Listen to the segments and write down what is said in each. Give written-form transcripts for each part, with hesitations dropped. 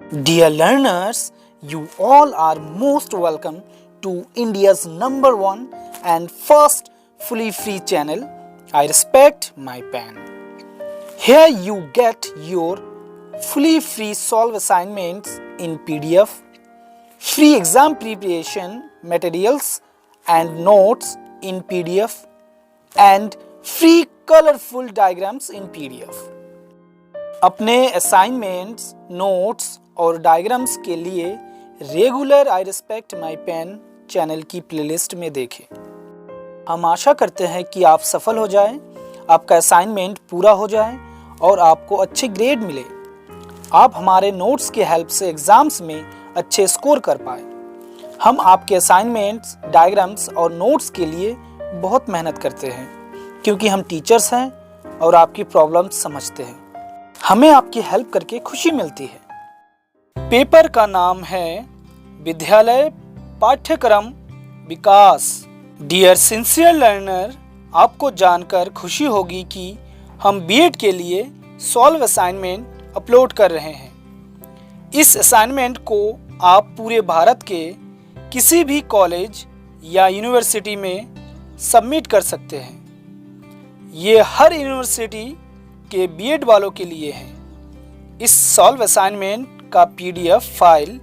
Dear learners, you all are most welcome to India's number one and first fully free channel, I Respect My Pen. Here you get your fully free solve assignments in PDF, free exam preparation materials and notes in PDF, and free colorful diagrams in PDF. अपने assignments, notes और diagrams के लिए regular I respect my pen channel की playlist में देखें। हम आशा करते हैं कि आप सफल हो जाएं, आपका असाइनमेंट पूरा हो जाए और आपको अच्छे ग्रेड मिले। आप हमारे नोट्स की हेल्प से एग्ज़ाम्स में अच्छे स्कोर कर पाए। हम आपके असाइनमेंट्स, डायग्राम्स और नोट्स के लिए बहुत मेहनत करते हैं क्योंकि हम टीचर्स हैं और आपकी प्रॉब्लम्स समझते हैं। हमें आपकी हेल्प करके खुशी मिलती है। पेपर का नाम है विद्यालय पाठ्यक्रम विकास। डियर सिंसियर लर्नर, आपको जानकर खुशी होगी कि हम B.Ed के लिए सॉल्व असाइनमेंट अपलोड कर रहे हैं। इस असाइनमेंट को आप पूरे भारत के किसी भी कॉलेज या यूनिवर्सिटी में सबमिट कर सकते हैं। ये हर यूनिवर्सिटी के B.Ed वालों के लिए है। इस सॉल्व असाइनमेंट का PDF फाइल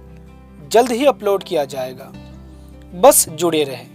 जल्द ही अपलोड किया जाएगा। बस जुड़े रहें।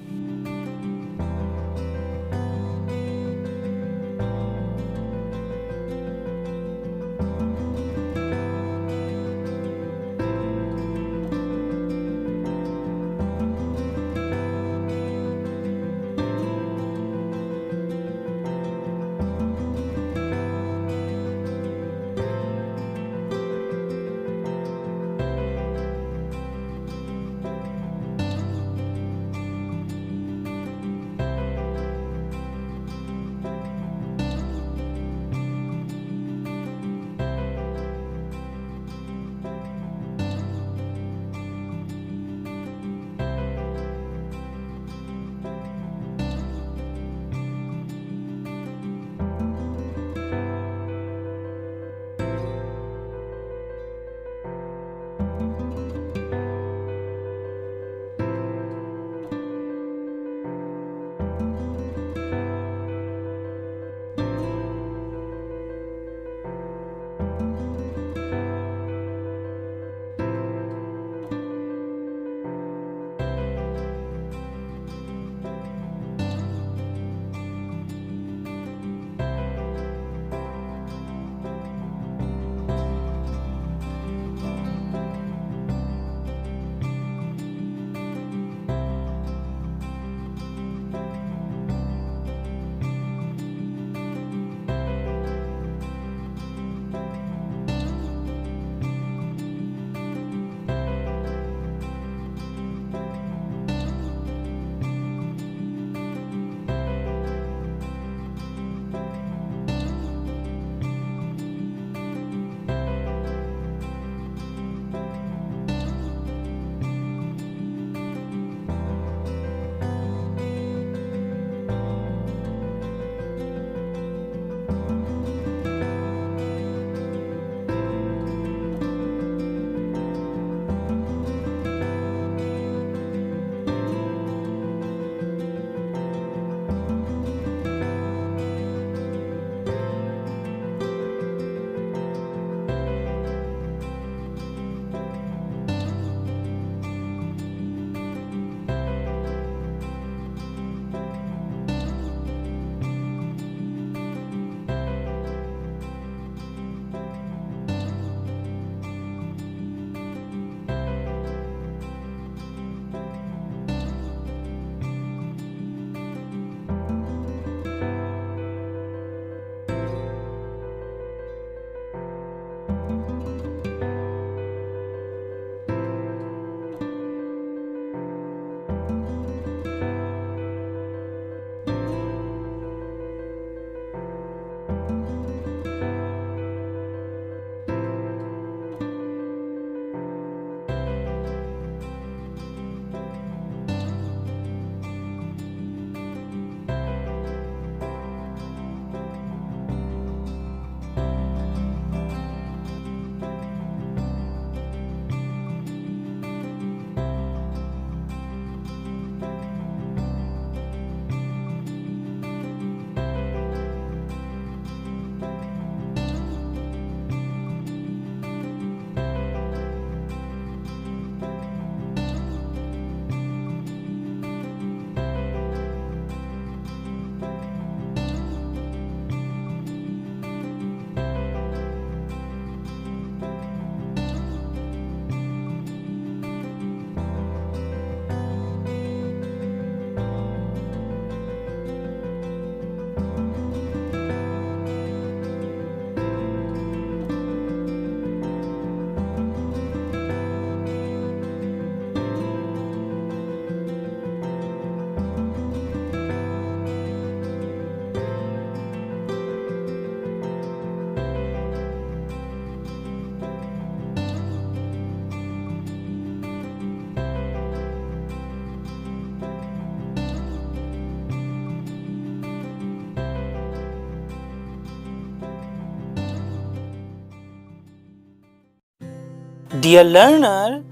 Dear learner,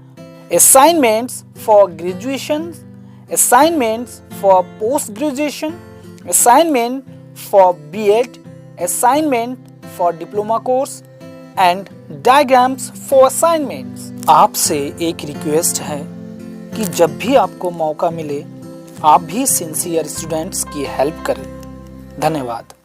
assignments for graduation, assignments for post-graduation, assignment for B.Ed, assignment for diploma course and diagrams for assignments. आपसे एक रिक्वेस्ट है कि जब भी आपको मौका मिले आप भी सिंसियर स्टूडेंट्स की हेल्प करें। धन्यवाद।